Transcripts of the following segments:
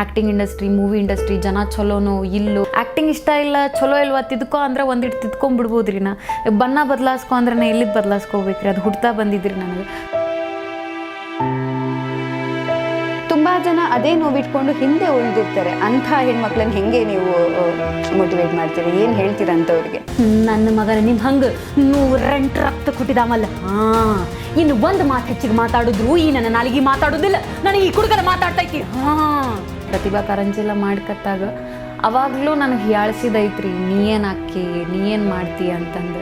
Acting industry, movie industry, ಜನ ಚಲೋನೋ ಇಲ್ಲೋ, acting ಇಷ್ಟ ಇಲ್ಲ ಚಲೋ ಇಲ್ವಾ ತಿದ್ಕೋ ಅಂದ್ರೆ ಒಂದಿಟ್ಟು ತಿದ್ಕೊಂಡ್ಬಿಡ್ಬೋದ್ರಿ. ನಾ ಬಣ್ಣ ಬದಲಾಯಿಸ್ಕೊ ಅಂದ್ರೆ ನಾ ಎಲ್ಲಿದ್ದು ಬದಲಾಯಿಸ್ಕೋಬೇಕ್ರಿ, ಅದು ಹುಡ್ತಾ ಬಂದಿದ್ರಿ ನನಗೆ. ತುಂಬ ಜನ ಅದೇ ನೋವಿಟ್ಕೊಂಡು ಹಿಂದೆ ಉಳಿದಿರ್ತಾರೆ. ಅಂಥ ಹೆಣ್ಮಕ್ಳನ್ನ ಹೆಂಗೆ ನೀವು ಮೋಟಿವೇಟ್ ಮಾಡ್ತೀರಿ, ಏನು ಹೇಳ್ತೀರ ಅಂಥವ್ರಿಗೆ? ನನ್ನ ಮಗನ ನಿಮ್ಮ ಹಂಗೆ 100 ರಕ್ತ ಕೊಟ್ಟಿದ್ದಾಮಲ್ಲ, ಇನ್ನು ಒಂದು ಮಾತು ಹೆಚ್ಚಿಗೆ ಮಾತಾಡಿದ್ರು ಈ ನನ್ನ ನಾಲಿಗೆ ಮಾತಾಡೋದಿಲ್ಲ, ನನಗೆ ಈ ಕುಡುಕನ ಮಾತಾಡ್ತೈತಿ. ಪ್ರತಿಭಾ ಕಾರಂಜಿ ಮಾಡ್ಕತ್ತಾಗ ಅವಾಗಲೂ ನನಗೆ ಹೀಯಾಳಿಸಿದೈತ್ರಿ, ನೀ ಏನು ಹಾಕಿ ನೀ ಏನು ಮಾಡ್ತೀಯ ಅಂತಂದು.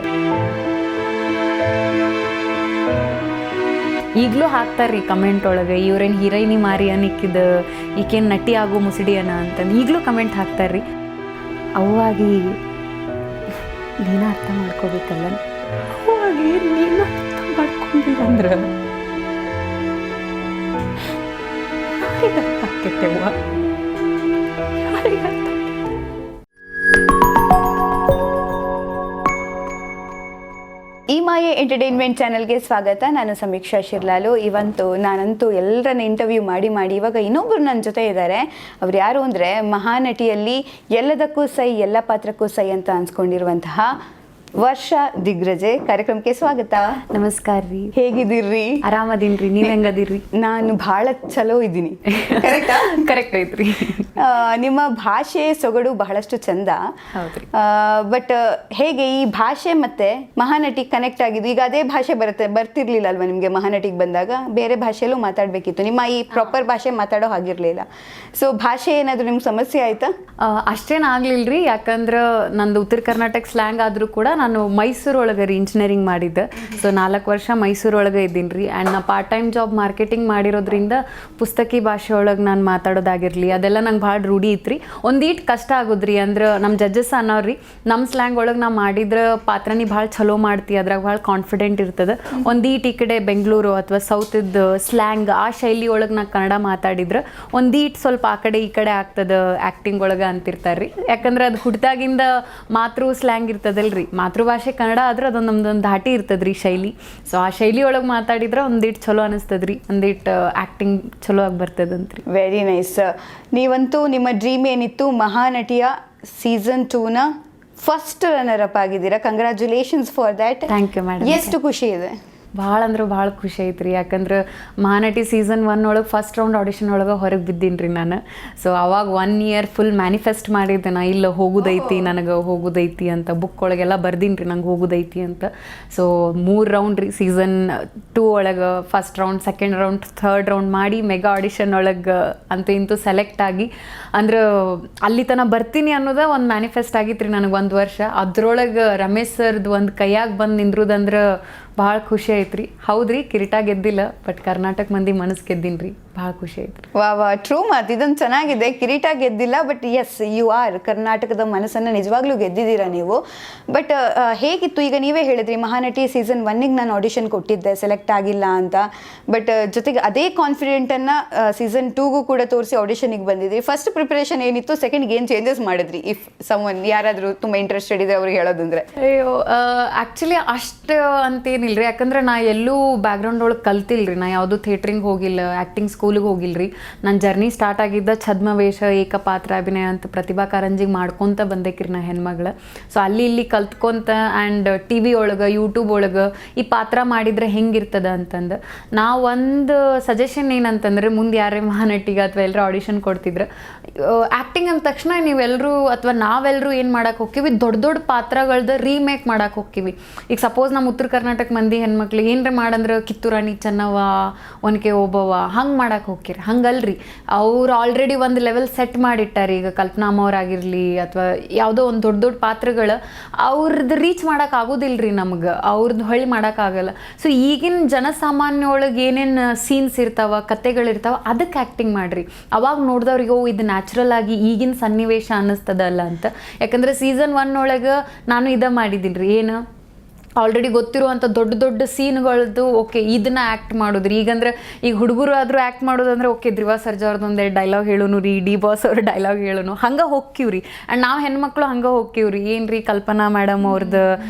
ಈಗಲೂ ಹಾಕ್ತಾರ್ರಿ ಕಮೆಂಟ್ ಒಳಗೆ, ಇವ್ರೇನು ಹೀರೋಯಿನಿ ಮಾರಿ ಅನಿಕ್ಕಿದ, ಈಕೇನು ನಟಿ ಆಗೋ ಮುಸುಡಿಯನ ಅಂತಂದು ಈಗಲೂ ಕಮೆಂಟ್ ಹಾಕ್ತಾರ್ರಿ. ಅವಾಗಿ ನೀನು ಅರ್ಥ ಮಾಡ್ಕೋಬೇಕಲ್ಲ, ಅವಾಗಿ ನೀನು ಅರ್ಥ ಮಾಡ್ಕೊಂಡಿಲ್ಲ ಅಂದ್ರೆ ಯಾರಿಗೆ ಅರ್ಥ ಆಕೈತೆವ್ವ, ಯಾರಿಗೆ ಅರ್ಥ? ಈ ಮಾಯೆ ಎಂಟರ್ಟೈನ್ಮೆಂಟ್ ಚಾನಲ್ಗೆ ಸ್ವಾಗತ. ನಾನು ಸಮೀಕ್ಷಾ ಶಿರ್ಲಾಲು. ನಾನಂತೂ ಎಲ್ಲರನ್ನ ಇಂಟರ್ವ್ಯೂ ಮಾಡಿ ಇವಾಗ ಇನ್ನೊಬ್ಬರು ನನ್ನ ಜೊತೆ ಇದ್ದಾರೆ. ಅವ್ರು ಯಾರು ಅಂದರೆ ಮಹಾನಟಿಯಲ್ಲಿ ಎಲ್ಲದಕ್ಕೂ ಸೈ ಎಲ್ಲ ಪಾತ್ರಕ್ಕೂ ಸೈ ಅಂತ ಅನ್ಸ್ಕೊಂಡಿರುವಂತಹ ವರ್ಷಾ ದಿಗ್ರಜೆ. ಕಾರ್ಯಕ್ರಮಕ್ಕೆ ಸ್ವಾಗತ. ನಮಸ್ಕಾರ ರೀ. ಹೇಗಿದ್ದೀರಿ? ಆರಾಮದೀನ್ರಿ, ನೀವು ಹೆಂಗದಿರ್ರಿ? ನಾನು ಭಾಳ ಚಲೋ ಇದ್ದೀನಿ. ಕರೆಕ್ಟ್ ಐತ್ರಿ. ನಿಮ್ಮ ಭಾಷೆ ಸೊಗಡು ಬಹಳಷ್ಟು ಚಂದ. ಹೌದ್ರಿ. ಬಟ್ ಹೇಗೆ ಈ ಭಾಷೆ ಮತ್ತೆ ಮಹಾನಟಿ ಕನೆಕ್ಟ್ ಆಗಿದ್ದು? ಈಗ ಅದೇ ಭಾಷೆ ಬರ್ತಿರ್ಲಿಲ್ಲ ಅಲ್ವಾ ನಿಮಗೆ? ಮಹಾನಟಿಗೆ ಬಂದಾಗ ಬೇರೆ ಭಾಷೆಯಲ್ಲೂ ಮಾತಾಡಬೇಕಿತ್ತು, ನಿಮ್ಮ ಈ ಪ್ರಾಪರ್ ಭಾಷೆ ಮಾತಾಡೋ ಹಾಗಿರ್ಲಿಲ್ಲ. ಸೊ ಭಾಷೆ ಏನಾದರೂ ನಿಮ್ಗೆ ಸಮಸ್ಯೆ ಆಯ್ತಾ? ಅಷ್ಟೇನು ಆಗ್ಲಿಲ್ರಿ, ಯಾಕಂದ್ರೆ ನಂದು ಉತ್ತರ ಕರ್ನಾಟಕ ಸ್ಲ್ಯಾಂಗ್ ಆದರೂ ಕೂಡ ನಾನು ಮೈಸೂರೊಳಗೆ ರೀ ಇಂಜಿನಿಯರಿಂಗ್ ಮಾಡಿದ್ದೆ. ಸೊ 4 ವರ್ಷ ಮೈಸೂರೊಳಗೆ ಇದ್ದೀನಿ ರೀ. ಆ್ಯಂಡ್ ನಾ ಪಾರ್ಟ್ ಟೈಮ್ ಜಾಬ್ ಮಾರ್ಕೆಟಿಂಗ್ ಮಾಡಿರೋದ್ರಿಂದ ಪುಸ್ತಕಿ ಭಾಷೆ ಒಳಗೆ ನಾನು ಮಾತಾಡೋದಾಗಿರಲಿ ಅದೆಲ್ಲ ನಂಗೆ ಭಾಳ ರೂಢಿ ಇತ್ತು. ಒಂದೀಟ್ ಕಷ್ಟ ಆಗೋದ್ರಿ. ಅಂದ್ರೆ ನಮ್ಮ ಜಡ್ಜಸ್ ಅನ್ನೋರು ರೀ, ನಮ್ಮ ಸ್ಲ್ಯಾಂಗ್ ಒಳಗೆ ನಾ ಮಾಡಿದ್ರೆ ಪಾತ್ರ ನೀ ಭಾಳ ಚಲೋ ಮಾಡ್ತಿ, ಅದ್ರಾಗ ಭಾಳ ಕಾನ್ಫಿಡೆಂಟ್ ಇರ್ತದೆ. ಒಂದೀಟ್ ಈ ಕಡೆ ಬೆಂಗಳೂರು ಅಥವಾ ಸೌತಿದ್ದು ಸ್ಲ್ಯಾಂಗ್ ಆ ಶೈಲಿ ಒಳಗೆ ನಾ ಕನ್ನಡ ಮಾತಾಡಿದ್ರೆ ಒಂದೀಟ್ ಸ್ವಲ್ಪ ಆ ಕಡೆ ಈ ಕಡೆ ಆಗ್ತದೆ ಆ್ಯಕ್ಟಿಂಗ್ ಒಳಗೆ ಅಂತಿರ್ತಾರೆ ರೀ. ಯಾಕಂದ್ರೆ ಅದು ಹುಟ್ಟಿದಾಗಿಂದ ಮಾತೃ ಸ್ಲ್ಯಾಂಗ್ ಇರ್ತದಲ್ರಿ, ಮಾತೃಭಾಷೆ ಕನ್ನಡ ಆದ್ರೆ ಅದೊಂದು ನಮ್ದೊಂದು ಧಾಟಿ ಇರ್ತದ್ರಿ ಶೈಲಿ. ಸೊ ಆ ಶೈಲಿ ಒಳಗೆ ಮಾತಾಡಿದ್ರೆ ಒಂದಿಟ್ಟು ಚಲೋ ಅನಿಸ್ತದ್ರಿ, ಒಂದಿಟ್ಟು ಆ್ಯಕ್ಟಿಂಗ್ ಚಲೋ ಆಗಿ ಬರ್ತದಂತ್ರಿ. Very nice. ನೀವಂತೂ ನಿಮ್ಮ ಡ್ರೀಮ್ ಏನಿತ್ತು, ಮಹಾನಟಿಯ ಸೀಸನ್ 2ನ ಫಸ್ಟ್ ರನ್ನರ್ ಅಪ್ ಆಗಿದ್ದೀರಾ. Congratulations for that. Thank you madam. ಎಷ್ಟು ಖುಷಿ ಇದೆ? ಭಾಳ ಅಂದ್ರೆ ಭಾಳ ಖುಷಿ ಐತ್ರಿ. ಯಾಕಂದ್ರೆ ಮಹಾನಟಿ ಸೀಸನ್ 1 ಒಳಗೆ ಫಸ್ಟ್ ರೌಂಡ್ ಆಡಿಷನ್ ಒಳಗೆ ಹೊರಗೆ ಬಿದ್ದೀನಿ ರೀ ನಾನು. ಸೊ ಅವಾಗ 1 ಇಯರ್ ಫುಲ್ ಮ್ಯಾನಿಫೆಸ್ಟ್ ಮಾಡಿದ್ದೆ ನಾ, ಇಲ್ಲ ಹೋಗೋದೈತಿ ನನಗೆ, ಹೋಗೋದೈತಿ ಅಂತ ಬುಕ್ ಒಳಗೆಲ್ಲ ಬರ್ದೀನಿ ರೀ ನಂಗೆ ಹೋಗೋದೈತಿ ಅಂತ. ಸೊ 3 ರೌಂಡ್ ರೀ ಸೀಸನ್ 2 ಒಳಗೆ, first round, second round, third round ಮಾಡಿ ಮೆಗಾ ಆಡಿಷನ್ ಒಳಗೆ ಅಂತೂ ಇಂತೂ ಸೆಲೆಕ್ಟ್ ಆಗಿ, ಅಂದ್ರೆ ಅಲ್ಲಿ ತನಕ ಬರ್ತೀನಿ ಅನ್ನೋದು ಒಂದು ಮ್ಯಾನಿಫೆಸ್ಟ್ ಆಗಿತ್ತು ರೀ ನನಗೆ 1 ವರ್ಷ. ಅದ್ರೊಳಗೆ ರಮೇಶ್ ಸರ್ದು ಒಂದು ಕೈಯಾಗ ಬಂದು ನಿಂದ್ರುದಂದ್ರೆ ಭಾಳ ಖುಷಿ ಐತ್ರಿ. ಹೌದ್ರಿ, ಕಿರೀಟ ಗೆದ್ದಿಲ್ಲ, ಬಟ್ ಕರ್ನಾಟಕ ಮಂದಿ ಮನಸ್ಸು ಗೆದ್ದೀನಿ ರೀ, ಭಾಳ ಖುಷಿ ಐತ್ರಿ. ವಾ ಟ್ರೂ ಮಾತು, ಇದೊಂದು ಚೆನ್ನಾಗಿದೆ. ಕಿರೀಟ ಗೆದ್ದಿಲ್ಲ, ಬಟ್ ಎಸ್ ಯು ಆರ್ ಕರ್ನಾಟಕದ ಮನಸ್ಸನ್ನು ನಿಜವಾಗ್ಲೂ ಗೆದ್ದಿದ್ದೀರಾ ನೀವು. ಬಟ್ ಹೇಗಿತ್ತು? ಈಗ ನೀವೇ ಹೇಳಿದ್ರಿ ಮಹಾನಟಿ ಸೀಸನ್ 1ಗೆ ನಾನು ಆಡಿಷನ್ ಕೊಟ್ಟಿದ್ದೆ, ಸೆಲೆಕ್ಟ್ ಆಗಿಲ್ಲ ಅಂತ. ಬಟ್ ಜೊತೆಗೆ ಅದೇ ಕಾನ್ಫಿಡೆಂಟನ್ನು ಸೀಸನ್ 2ಗೂ ಕೂಡ ತೋರಿಸಿ ಆಡಿಷನಿಗೆ ಬಂದಿದ್ರಿ. ಫಸ್ಟ್ ಪ್ರಿಪರೇಷನ್ ಏನಿತ್ತು, ಸೆಕೆಂಡ್ಗೆ ಏನು ಚೇಂಜಸ್ ಮಾಡಿದ್ರಿ? ಇಫ್ ಸಮ್ವನ್ ಯಾರಾದರೂ ತುಂಬ ಇಂಟ್ರೆಸ್ಟೆಡ್ ಇದೆ ಅವ್ರಿಗೆ ಹೇಳೋದಂದ್ರೆ. ಅಯ್ಯೋ, ಆ್ಯಕ್ಚುಲಿ ಅಷ್ಟು ಅಂತೇನಿಲ್ಲ ರೀ. ಯಾಕಂದ್ರೆ ನಾ ಎಲ್ಲೂ ಬ್ಯಾಕ್ಗ್ರೌಂಡ್ ಒಳಗೆ ಕಲ್ತಿಲ್ಲ ರೀ. ನಾ ಯಾವುದೂ ಥಿಯೇಟ್ರಿಂಗ್ ಹೋಗಿಲ್ಲ, ಆ್ಯಕ್ಟಿಂಗ್ ಸ್ಕೂಲಿಗೆ ಹೋಗಿಲ್ಲ ರೀ. ನನ್ನ ಜರ್ನಿ ಸ್ಟಾರ್ಟ್ ಆಗಿದ್ದ ಛದ್ಮವೇಷ, ಏಕಪಾತ್ರ ಅಭಿನಯ ಅಂತ ಪ್ರತಿಭಾ ಕಾರಂಜಿಗೆ ಮಾಡ್ಕೊತ ಬಂದೇಕ್ರಿ ನಾ ಹೆಣ್ಮಗಳು. ಸೊ ಅಲ್ಲಿ ಇಲ್ಲಿ ಕಲ್ತ್ಕೊಂತ ಆ್ಯಂಡ್ ಟಿ ವಿ ಒಳಗೆ, ಯೂಟ್ಯೂಬ್ ಒಳಗೆ ಈ ಪಾತ್ರ ಮಾಡಿದರೆ ಹೆಂಗಿರ್ತದ ಅಂತಂದು ನಾ ಒಂದು ಸಜೆಷನ್ ಏನಂತಂದ್ರೆ, ಮುಂದೆ ಯಾರೇ ಮಹಾನಟಿಗೆ ಅಥವಾ ಎಲ್ಲರೂ ಆಡಿಷನ್ ಕೊಡ್ತಿದ್ರೆ, ಆ್ಯಕ್ಟಿಂಗ್ ಅಂದ ತಕ್ಷಣ ನೀವೆಲ್ಲರೂ ಅಥವಾ ನಾವೆಲ್ಲರೂ ಏನು ಮಾಡಕ್ಕೆ ಹೋಗ್ತೀವಿ, ದೊಡ್ಡ ದೊಡ್ಡ ಪಾತ್ರಗಳ್ದು ರೀಮೇಕ್ ಮಾಡಕ್ಕೆ ಹೋಗ್ತೀವಿ. ಈಗ ಸಪೋಸ್ ನಮ್ಮ ಉತ್ತರ ಕರ್ನಾಟಕ ಮಂದಿ ಹೆಣ್ಮಕ್ಳು ಏನರ ಮಾಡಂದ್ರೆ ಕಿತ್ತೂರಾಣಿ ಚೆನ್ನವ್ವ, ಒನಕೆ ಓಬವ್ವ ಹಂಗೆ ಮಾಡಕ್ಕೆ ಹೋಗ್ತೀರಿ. ಹಂಗಲ್ರಿ, ಅವ್ರು ಆಲ್ರೆಡಿ ಒಂದು ಲೆವೆಲ್ ಸೆಟ್ ಮಾಡಿಟ್ಟಾರೆ. ಈಗ ಕಲ್ಪನಾಮ್ಮ ಅವ್ರಾಗಿರಲಿ ಅಥವಾ ಯಾವುದೋ ಒಂದು ದೊಡ್ಡ ದೊಡ್ಡ ಪಾತ್ರಗಳು ಅವ್ರದ್ದು ರೀಚ್ ಮಾಡೋಕೆ ಆಗೋದಿಲ್ಲ ರೀ ನಮ್ಗೆ, ಅವ್ರದ್ದು ಹೊಳ್ಳಿ ಮಾಡೋಕ್ಕಾಗಲ್ಲ. ಸೊ ಈಗಿನ ಜನಸಾಮಾನ್ಯ ಒಳಗೆ ಏನೇನು ಸೀನ್ಸ್ ಇರ್ತಾವ, ಕತೆಗಳಿರ್ತಾವ, ಅದಕ್ಕೆ ಆ್ಯಕ್ಟಿಂಗ್ ಮಾಡಿರಿ. ಅವಾಗ ನೋಡಿದವ್ರಿಗೆ ಓ ಇದು ನ್ಯಾಚುರಲ್ ಆಗಿ ಈಗಿನ ಸನ್ನಿವೇಶ ಅನ್ನಿಸ್ತದಲ್ಲ ಅಂತ. ಯಾಕಂದರೆ ಸೀಸನ್ 1 ಒಳಗೆ ನಾನು ಇದ ಮಾಡಿದ್ದೀನಿ ರೀ, ಏನು ಆಲ್ರೆಡಿ ಗೊತ್ತಿರುವಂಥ ದೊಡ್ಡ ದೊಡ್ಡ ಸೀನ್ಗಳದ್ದು ಓಕೆ ಇದನ್ನ ಆ್ಯಕ್ಟ್ ಮಾಡೋದ್ರಿ. ಈಗಂದ್ರೆ ಈಗ ಹುಡುಗರು ಆದರೂ ಆ್ಯಕ್ಟ್ ಮಾಡೋದಂದ್ರೆ ಓಕೆ ಧ್ರುವ ಸರ್ಜಾ ಅವ್ರದ್ದೊಂದು ಡೈಲಾಗ್ ಹೇಳೋನು ರೀ, ಡಿ ಬಾಸ್ ಅವ್ರ ಡೈಲಾಗ್ ಹೇಳೋನು, ಹಂಗೆ ಹೋಗ್ತೀವ್ರಿ. ಆ್ಯಂಡ್ ನಾವು ಹೆಣ್ಮಕ್ಳು ಹಂಗೆ ಹೋಗ್ತೀವ್ರಿ. ಏನು ರೀ ಕಲ್ಪನಾ ಮೇಡಮ್ ಅವ್ರದ್ದು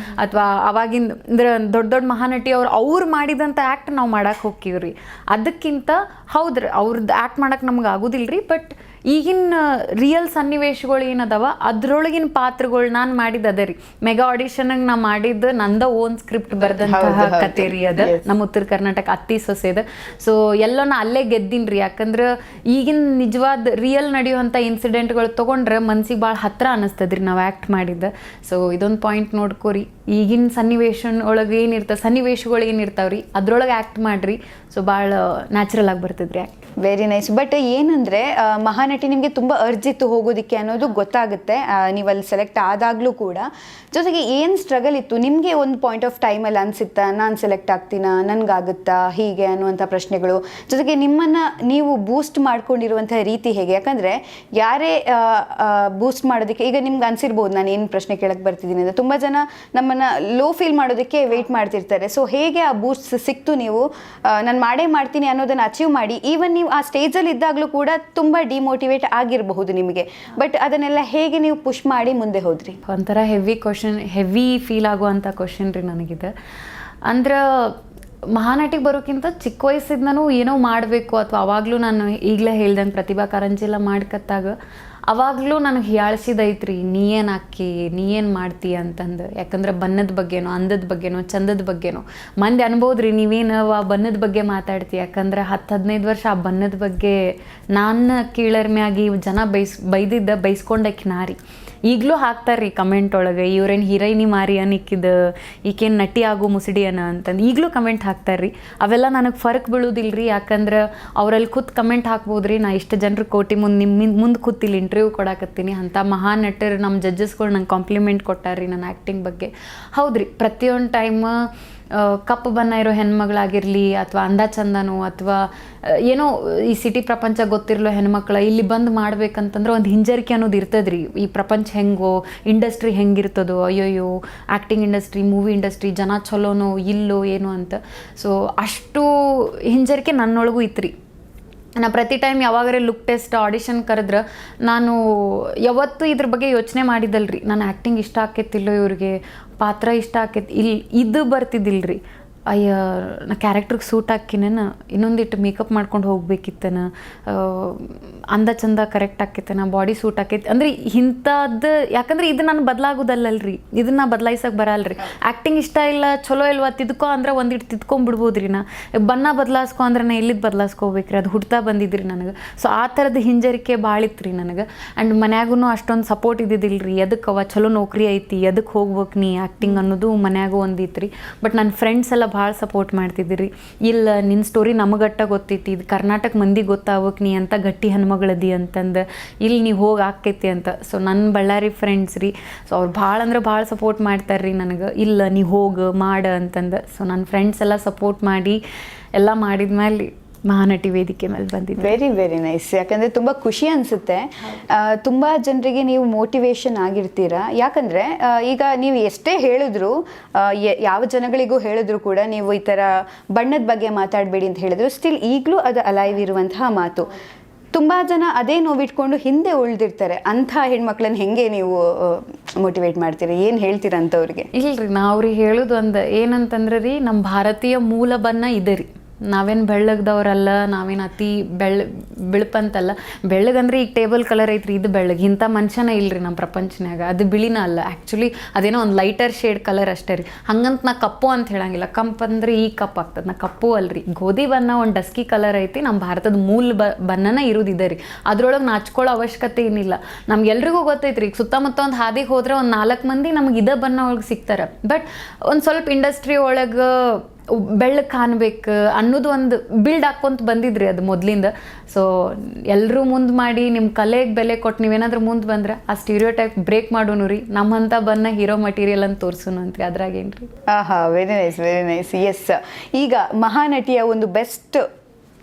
ಅಥವಾ ಅವಾಗಿಂದ ಅಂದ್ರೆ ದೊಡ್ಡ ದೊಡ್ಡ ಮಹಾನಟಿ ಅವ್ರು ಮಾಡಿದಂಥ ಆ್ಯಕ್ಟ್ ನಾವು ಮಾಡಕ್ಕೆ ಹೋಗ್ತೀವ್ರಿ. ಅದಕ್ಕಿಂತ ಹೌದ್ರಿ, ಅವ್ರದ್ದು ಆ್ಯಕ್ಟ್ ಮಾಡಕ್ಕೆ ನಮ್ಗೆ ಆಗೋದಿಲ್ಲ ರೀ. ಬಟ್ ಈಗಿನ ರಿಯಲ್ ಸನ್ನಿವೇಶಗಳು ಏನದಾವ ಅದ್ರೊಳಗಿನ ಪಾತ್ರಗಳು ನಾನು ಮಾಡಿದ್ದು ಅದೇ ರೀ. ಮೆಗಾ ಆಡಿಷನ್ಗೆ ನಾ ಮಾಡಿದ್ದು ನಂದ ಓನ್ ಸ್ಕ್ರಿಪ್ಟ್ ಬರೆದಂತಹ ಕತೆ ರೀ ಅದ. ನಮ್ಮ ಉತ್ತರ ಕರ್ನಾಟಕ ಅತ್ತಿ ಸೊಸೆದ. ಸೊ ಎಲ್ಲೋ ನಾ ಅಲ್ಲೇ ಗೆದ್ದೀನಿ ರೀ. ಯಾಕಂದ್ರೆ ಈಗಿನ ನಿಜವಾದ ರಿಯಲ್ ನಡೆಯುವಂಥ ಇನ್ಸಿಡೆಂಟ್ಗಳು ತೊಗೊಂಡ್ರೆ ಮನ್ಸಿಗೆ ಭಾಳ ಹತ್ರ ಅನ್ನಿಸ್ತದ್ರಿ ನಾವು ಆ್ಯಕ್ಟ್ ಮಾಡಿದ್ದು. ಸೊ ಇದೊಂದು ಪಾಯಿಂಟ್ ನೋಡ್ಕೋರಿ. ಈಗಿನ ಒಳಗೆ ಏನಿರ್ತಾವೆ ಸನ್ನಿವೇಶಗಳು ಏನಿರ್ತಾವೆ ರೀ ಅದ್ರೊಳಗೆ ಆ್ಯಕ್ಟ್ ಮಾಡಿರಿ. ಸೊ ಭಾಳ ನ್ಯಾಚುರಲ್ ಆಗಿ ಬರ್ತದ್ರಿ ಆ್ಯಕ್ಟ್. Very nice. ಬಟ್ ಏನಂದರೆ ಮಹಾನಟಿ ನಿಮಗೆ ತುಂಬ ಅರ್ಜಿತ್ತು ಹೋಗೋದಕ್ಕೆ ಅನ್ನೋದು ಗೊತ್ತಾಗುತ್ತೆ ನೀವು ಅಲ್ಲಿ ಸೆಲೆಕ್ಟ್ ಆದಾಗಲೂ ಕೂಡ. ಜೊತೆಗೆ ಏನು ಸ್ಟ್ರಗಲ್ ಇತ್ತು ನಿಮಗೆ ಒಂದು ಪಾಯಿಂಟ್ ಆಫ್ ಟೈಮಲ್ಲಿ ಅನಿಸುತ್ತಾ ನಾನು ಸೆಲೆಕ್ಟ್ ಆಗ್ತೀನಾ, ನನಗಾಗುತ್ತಾ ಹೀಗೆ ಅನ್ನುವಂಥ ಪ್ರಶ್ನೆಗಳು. ಜೊತೆಗೆ ನಿಮ್ಮನ್ನು ನೀವು ಬೂಸ್ಟ್ ಮಾಡ್ಕೊಂಡಿರುವಂಥ ರೀತಿ ಹೇಗೆ? ಯಾಕಂದರೆ ಯಾರೇ ಬೂಸ್ಟ್ ಮಾಡೋದಕ್ಕೆ ಈಗ ನಿಮ್ಗೆ ಅನಿಸಿರ್ಬೋದು ನಾನು ಏನು ಪ್ರಶ್ನೆ ಕೇಳಕ್ಕೆ ಬರ್ತಿದ್ದೀನಿ ಅಂತ. ತುಂಬ ಜನ ನಮ್ಮನ್ನು ಲೋ ಫೀಲ್ ಮಾಡೋದಕ್ಕೆ ವೆಯ್ಟ್ ಮಾಡ್ತಿರ್ತಾರೆ. ಸೊ ಹೇಗೆ ಆ ಬೂಸ್ಟ್ ಸಿಕ್ತು? ನೀವು ನಾನು ಮಾಡೇ ಮಾಡ್ತೀನಿ ಅನ್ನೋದನ್ನು ಅಚೀವ್ ಮಾಡಿ ಈವನ್ ನೀವು ಆ ಸ್ಟೇಜಲ್ಲಿ ಇದ್ದಾಗಲೂ ಕೂಡ ತುಂಬ ಡಿಮೋಟಿವೇಟ್ ಆಗಿರಬಹುದು ನಿಮಗೆ. ಬಟ್ ಅದನ್ನೆಲ್ಲ ಹೇಗೆ ನೀವು ಪುಷ್ ಮಾಡಿ ಮುಂದೆ ಹೋದ್ರಿ? ಒಂಥರ ಹೆವಿ ಫೀಲ್ ಆಗುವಂಥ ಕ್ವಶನ್ ರೀ ನನಗಿದೆ. ಅಂದ್ರೆ ಮಹಾನಟಿಗೆ ಬರೋಕ್ಕಿಂತ ಚಿಕ್ಕ ವಯಸ್ಸಿಂದನೂ ಏನೋ ಮಾಡಬೇಕು ಅಥವಾ ಅವಾಗಲೂ ನಾನು ಈಗಲೇ ಹೇಳ್ದಂಗೆ ಪ್ರತಿಭಾ ಕಾರಂಜಿಲ್ಲ ಮಾಡ್ಕತ್ತಾಗ ಅವಾಗಲೂ ನನಗೆ ಹೀಯಾಳಿಸಿದೈತ್ರಿ ನೀ ಏನು ಹಾಕಿ ನೀ ಏನು ಮಾಡ್ತೀಯ ಅಂತಂದು. ಯಾಕಂದ್ರೆ ಬಣ್ಣದ ಬಗ್ಗೆನೋ ಅಂದದ ಬಗ್ಗೆನೋ ಚಂದದ ಬಗ್ಗೆನೋ ಮಂದಿ ಅನ್ಬೋದ್ರಿ ನೀವೇನು ಆ ಬಣ್ಣದ ಬಗ್ಗೆ ಮಾತಾಡ್ತೀವಿ. ಯಾಕಂದ್ರೆ 10-15 ವರ್ಷ ಆ ಬಣ್ಣದ ಬಗ್ಗೆ ನಾನು ಕೀಳರ್ಮೆಯಾಗಿ ಜನ ಬೈಸ್ಕೊಂಡಕ್ಕೆ ನಾರಿ. ಈಗಲೂ ಹಾಕ್ತಾರೆ ರೀ ಕಮೆಂಟ್ ಒಳಗೆ ಇವ್ರೇನು ಹೀರೋಯಿನಿ ಮಾರಿ ಅನಿಕ್ಕಿದ ಈಕೇನು ನಟಿ ಆಗೋ ಮುಸುಡಿಯನ ಅಂತಂದು ಈಗಲೂ ಕಮೆಂಟ್ ಹಾಕ್ತಾರೆ ರೀ. ಅವೆಲ್ಲ ನನಗೆ ಫರ್ಕ್ ಬೀಳೋದಿಲ್ಲ ರೀ. ಯಾಕಂದ್ರೆ ಅವರಲ್ಲಿ ಕೂತ್ ಕಮೆಂಟ್ ಹಾಕ್ಬೋದು ರೀ. ನಾ ಇಷ್ಟು ಜನರು ಕೋಟಿ ಮುಂದೆ ಕೂತಿಲ್ಲ ಇಂಟರ್ವ್ಯೂ ಕೊಡಾಕತ್ತೀನಿ ಅಂತ ಮಹಾನ್ ನಟರು ನಮ್ಮ ಜಡ್ಜಸ್ಗಳು ನಂಗೆ ಕಾಂಪ್ಲಿಮೆಂಟ್ ಕೊಟ್ಟಾರ ರೀ ನನ್ನ ಆ್ಯಕ್ಟಿಂಗ್ ಬಗ್ಗೆ. ಹೌದ್ರಿ, ಪ್ರತಿಯೊಂದು ಟೈಮ್ ಕಪ್ಪು ಬಣ್ಣ ಇರೋ ಹೆಣ್ಮಗಳಾಗಿರಲಿ ಅಥವಾ ಅಂದ ಚಂದನೋ ಅಥವಾ ಏನೋ ಈ ಸಿಟಿ ಪ್ರಪಂಚ ಗೊತ್ತಿರಲೋ ಹೆಣ್ಮಕ್ಳು ಇಲ್ಲಿ ಬಂದು ಮಾಡ್ಬೇಕಂತಂದ್ರೆ ಒಂದು ಹಿಂಜರಿಕೆ ಅನ್ನೋದು ಇರ್ತದ್ರಿ. ಈ ಪ್ರಪಂಚ ಹೆಂಗೋ ಇಂಡಸ್ಟ್ರಿ ಹೆಂಗಿರ್ತದೋ ಅಯ್ಯೋಯ್ಯೋ ಆ್ಯಕ್ಟಿಂಗ್ ಇಂಡಸ್ಟ್ರಿ ಮೂವಿ ಇಂಡಸ್ಟ್ರಿ ಜನ ಚಲೋನೋ ಇಲ್ಲೋ ಏನೋ ಅಂತ. ಸೊ ಅಷ್ಟು ಹಿಂಜರಿಕೆ ನನ್ನೊಳಗೂ ಇತ್ತು. ನಾ ಪ್ರತಿ ಟೈಮ್ ಯಾವಾಗಾರೆ ಲುಕ್ ಟೆಸ್ಟ್ ಆಡಿಷನ್ ಕರೆದ್ರೆ ನಾನು ಯಾವತ್ತೂ ಇದ್ರ ಬಗ್ಗೆ ಯೋಚನೆ ಮಾಡಿದ್ದಲ್ರಿ. ನಾನು ಆ್ಯಕ್ಟಿಂಗ್ ಇಷ್ಟ ಆಕೈತಿಲ್ಲೋ ಇವ್ರಿಗೆ, ಪಾತ್ರ ಇಷ್ಟ ಆಕೈತಿ ಇದು ಬರ್ತಿದ್ದಿಲ್ರಿ. ಅಯ್ಯ ನಾ ಕ್ಯಾರೆಕ್ಟ್ರಿಗೆ ಸೂಟ್ ಹಾಕಿನೇನ ಇನ್ನೊಂದಿಟ್ಟು ಮೇಕಪ್ ಮಾಡ್ಕೊಂಡು ಹೋಗ್ಬೇಕಿತ್ತನ, ಅಂದ ಚಂದ ಕರೆಕ್ಟ್ ಆಕೈತನ, ಬಾಡಿ ಸೂಟ್ ಆಕೈತಿ ಅಂದ್ರೆ ಇಂಥದ್ದು. ಯಾಕಂದ್ರೆ ಇದು ನಾನು ಬದಲಾಗೋದಲ್ಲಲ್ರಿ, ಇದನ್ನ ಬದಲಾಯಿಸಕ್ಕೆ ಬರಲ್ರಿ. ಆ್ಯಕ್ಟಿಂಗ್ ಇಷ್ಟ ಇಲ್ಲ ಚಲೋ ಇಲ್ವಾ ತಿದ್ಕೋ ಅಂದ್ರೆ ಒಂದಿಟ್ಟು ತಿದ್ಕೊಂಡ್ಬಿಡ್ಬೋದ್ರಿ. ನಾ ಬಣ್ಣ ಬದಲಾಯಿಸ್ಕೊ ಅಂದ್ರೆ ನಾ ಎಲ್ಲಿದ್ದು ಬದಲಾಯಿಸ್ಕೋಬೇಕ್ರಿ, ಅದು ಹುಡ್ತಾ ಬಂದಿದ್ರಿ ನನಗೆ. ಸೊ ಆ ಥರದ ಹಿಂಜರಿಕೆ ಭಾಳ ಇತ್ತು ರೀ ನನಗೆ. ಆ್ಯಂಡ್ ಮನ್ಯಾಗೂ ಅಷ್ಟೊಂದು ಸಪೋರ್ಟ್ ಇದ್ದಿದ್ದಿಲ್ಲ ರೀ. ಎದಕ್ಕವ ಚಲೋ ನೌಕರಿ ಐತಿ ಎದಕ್ಕೆ ಹೋಗ್ಬೇಕು ನೀ ಆ್ಯಕ್ಟಿಂಗ್ ಅನ್ನೋದು ಮನ್ಯಾಗೂ ಒಂದಿತ್ತು ರೀ. ಬಟ್ ನನ್ನ ಫ್ರೆಂಡ್ಸ್ ಎಲ್ಲ ಭಾಳ ಸಪೋರ್ಟ್ ಮಾಡ್ತಿದ್ದಿರಿ. ಇಲ್ಲ ನಿನ್ನ ಸ್ಟೋರಿ ನಮಗಟ್ಟ ಗೊತ್ತೈತಿ, ಇದು ಕರ್ನಾಟಕ ಮಂದಿ ಗೊತ್ತಾಗಕ್ಕೆ ನೀ ಅಂತ ಗಟ್ಟಿ ಹೆಣ್ಮಗಳದಿ ಅಂತಂದು ಇಲ್ಲಿ ನೀವು ಹೋಗಿ ಆಕೈತಿ ಅಂತ. ಸೊ ನನ್ನ ಬಳ್ಳಾರಿ ಫ್ರೆಂಡ್ಸ್ ರೀ. ಸೊ ಅವ್ರು ಭಾಳ ಅಂದ್ರೆ ಭಾಳ ಸಪೋರ್ಟ್ ಮಾಡ್ತಾರೆ ರೀ ನನಗೆ. ಇಲ್ಲ ನೀ ಹೋಗು ಮಾಡ ಅಂತಂದು. ಸೊ ನನ್ನ ಫ್ರೆಂಡ್ಸ್ ಎಲ್ಲ ಸಪೋರ್ಟ್ ಮಾಡಿ ಎಲ್ಲ ಮಾಡಿದ್ಮೇಲೆ ಮಹಾನಟಿ ವೇದಿಕೆ ಮೇಲೆ ಬಂದಿದ್ದೆ. Very very nice. ಯಾಕಂದರೆ ತುಂಬ ಖುಷಿ ಅನಿಸುತ್ತೆ. ತುಂಬ ಜನರಿಗೆ ನೀವು ಮೋಟಿವೇಶನ್ ಆಗಿರ್ತೀರಾ. ಯಾಕಂದರೆ ಈಗ ನೀವು ಎಷ್ಟೇ ಹೇಳಿದ್ರು ಯಾವ ಜನಗಳಿಗೂ ಹೇಳಿದ್ರು ಕೂಡ ನೀವು ಈ ಥರ ಬಣ್ಣದ ಬಗ್ಗೆ ಮಾತಾಡಬೇಡಿ ಅಂತ ಹೇಳಿದ್ರು ಸ್ಟಿಲ್ ಈಗಲೂ ಅದು ಅಲೈವ್ ಇರುವಂತಹ ಮಾತು. ತುಂಬ ಜನ ಅದೇ ನೋವಿಟ್ಕೊಂಡು ಹಿಂದೆ ಉಳಿದಿರ್ತಾರೆ. ಅಂಥ ಹೆಣ್ಮಕ್ಳನ್ನ ಹೆಂಗೆ ನೀವು ಮೋಟಿವೇಟ್ ಮಾಡ್ತೀರಿ, ಏನು ಹೇಳ್ತೀರಾ ಅಂಥವ್ರಿಗೆ? ಇಲ್ರಿ ನಾ ಅವ್ರಿಗೆ ಹೇಳೋದು ಒಂದು ಏನಂತಂದ್ರೆ ರೀ, ನಮ್ಮ ಭಾರತೀಯ ಮೂಲ ಬಣ್ಣ ಇದೆ ರೀ. ನಾವೇನು ಬೆಳ್ಳಗ್ದವ್ರಲ್ಲ, ನಾವೇನು ಅತಿ ಬೆಳಪಂತಲ್ಲ. ಬೆಳ್ಳಗಂದ್ರೆ ಈಗ ಟೇಬಲ್ ಕಲರ್ ಐತ್ರಿ, ಇದು ಬೆಳ್ಳಗೆ. ಇಂಥ ಮನುಷ್ಯನ ಇಲ್ರಿ ನಮ್ಮ ಪ್ರಪಂಚನಾಗ. ಅದು ಬಿಳಿನ ಅಲ್ಲ, ಆ್ಯಕ್ಚುಲಿ ಅದೇನೋ ಒಂದು ಲೈಟರ್ ಶೇಡ್ ಕಲರ್ ಅಷ್ಟೇ ರೀ. ಹಂಗಂತ ನಾ ಕಪ್ಪು ಅಂತ ಹೇಳಂಗಿಲ್ಲ. ಕಂಪಂದ್ರೆ ಈ ಕಪ್ ಆಗ್ತದೆ, ನಾ ಕಪ್ಪು ಅಲ್ರಿ. ಗೋಧಿ ಬಣ್ಣ ಒಂದು ಡಸ್ಕಿ ಕಲರ್ ಐತಿ. ನಮ್ಮ ಭಾರತದ ಮೂಲ ಬಣ್ಣನ ಇರೋದಿದೆ ರೀ. ಅದ್ರೊಳಗೆ ನಾಚ್ಕೊಳ್ಳೋ ಅವಶ್ಯಕತೆ ಏನಿಲ್ಲ. ನಮ್ಗೆಲ್ರಿಗೂ ಗೊತ್ತೈತ್ರಿ. ಈಗ ಸುತ್ತಮುತ್ತ ಒಂದು ಹಾದಿಗೆ ಹೋದ್ರೆ ಒಂದು 4 ಮಂದಿ ನಮ್ಗೆ ಇದೇ ಬಣ್ಣ ಒಳಗೆ ಸಿಗ್ತಾರೆ. ಬಟ್ ಒಂದು ಸ್ವಲ್ಪ ಇಂಡಸ್ಟ್ರಿ ಒಳಗೆ ಬೆಳ್ಳಗೆ ಕಾಣ್ಬೇಕು ಅನ್ನೋದು ಒಂದು ಬಿಲ್ಡ್ ಹಾಕ್ಕೊಂತ ಬಂದಿದ್ರಿ ಅದು ಮೊದಲಿಂದ. ಸೊ ಎಲ್ಲರೂ ಮುಂದೆ ಮಾಡಿ ನಿಮ್ಮ ಕಲೆಗೆ ಬೆಲೆ ಕೊಟ್ಟು ನೀವೇನಾದ್ರೂ ಮುಂದೆ ಬಂದ್ರೆ ಆ ಸ್ಟೀರಿಯೋ ಟೈಪ್ ಬ್ರೇಕ್ ಮಾಡೋನು ರೀ. ನಮ್ಮಂಥ ಬನ್ನ ಹೀರೋ ಮಟೀರಿಯಲ್ ಅಂತ ತೋರಿಸೋನು ಅಂತ್ರಿ. ಅದ್ರಾಗೇನ್ರಿ. Very nice very nice. Yes, ಈಗ ಮಹಾನಟಿಯ ಒಂದು ಬೆಸ್ಟ್